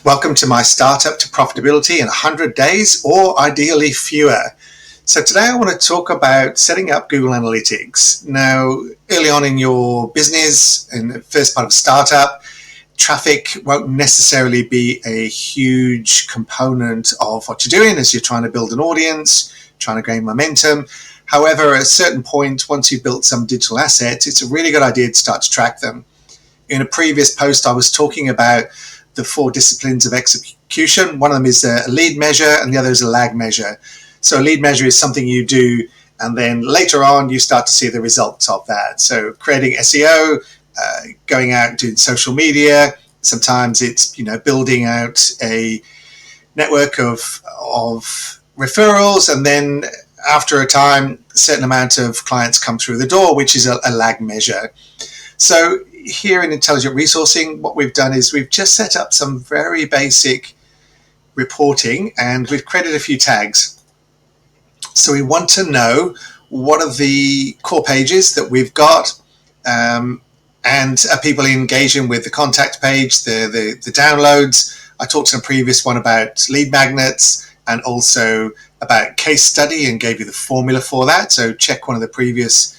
Welcome to my startup to profitability in 100 days, or ideally fewer. So today I want to talk about setting up Google Analytics. Now, early on in your business, in the first part of a startup, traffic won't necessarily be a huge component of what you're doing as you're trying to build an audience, trying to gain momentum. However, at a certain point, once you've built some digital assets, it's a really good idea to start to track them. In a previous post, I was talking about the 4 disciplines of execution. One of them is a lead measure and the other is a lag measure. So a lead measure is something you do and then later on you start to see the results of that. So creating SEO, going out and doing social media. Sometimes it's building out a network of referrals, and then after a time a certain amount of clients come through the door, which is a lag measure. So here in Intelligent Resourcing, what we've done is we've just set up some very basic reporting and we've created a few tags. So we want to know what are the core pages that we've got, and are people engaging with the contact page, the downloads. I talked in a previous one about lead magnets and also about case study and gave you the formula for that. So check one of the previous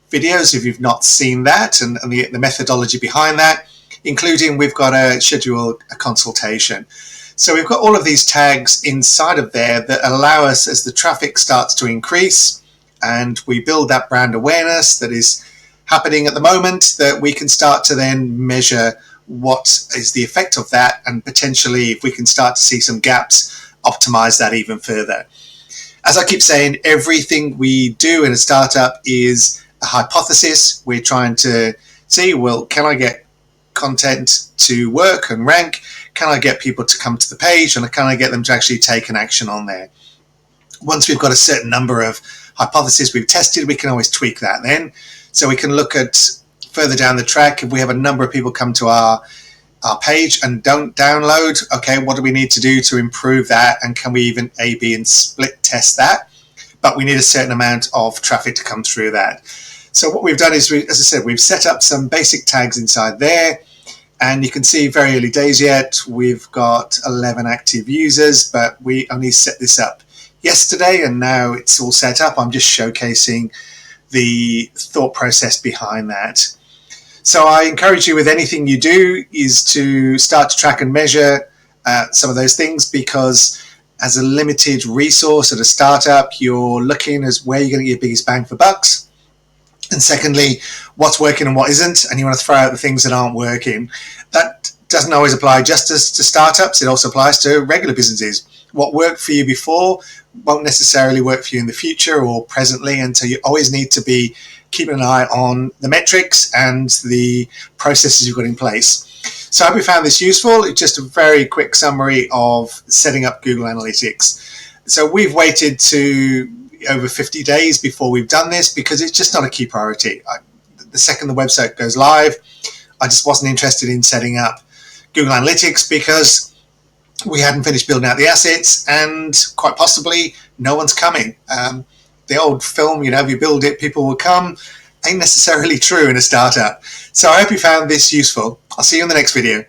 videos if you've not seen that, and the methodology behind that, including we've got to schedule a consultation. So we've got all of these tags inside of there that allow us, as the traffic starts to increase and we build that brand awareness that is happening at the moment, that we can start to then measure what is the effect of that, and potentially, if we can start to see some gaps, optimize that even further. As I keep saying, everything we do in a startup is a hypothesis. We're trying to see, well, can I get content to work and rank? Can I get people to come to the page? And can I get them to actually take an action on there? Once we've got a certain number of hypotheses we've tested, we can always tweak that then. So we can look at further down the track, if we have a number of people come to our page and don't download, okay, what do we need to do to improve that? And can we even A/B and split test that? But we need a certain amount of traffic to come through that. So what we've done is, as I said, we've set up some basic tags inside there, and you can see very early days yet, we've got 11 active users, but we only set this up yesterday and now it's all set up. I'm just showcasing the thought process behind that. So I encourage you, with anything you do, is to start to track and measure some of those things, because as a limited resource at a startup, you're looking as where you're going to get your biggest bang for bucks. And secondly, what's working and what isn't, and you want to throw out the things that aren't working. That doesn't always apply just to startups, it also applies to regular businesses. What worked for you before won't necessarily work for you in the future or presently, and so you always need to be keeping an eye on the metrics and the processes you've got in place. So I hope you found this useful. It's just a very quick summary of setting up Google Analytics. So we've waited to over 50 days before we've done this because it's just not a key priority. The second the website goes live, I just wasn't interested in setting up Google Analytics because we hadn't finished building out the assets, and quite possibly no one's coming. The old film, if you build it, people will come, ain't necessarily true in a startup. So I hope you found this useful. I'll see you in the next video.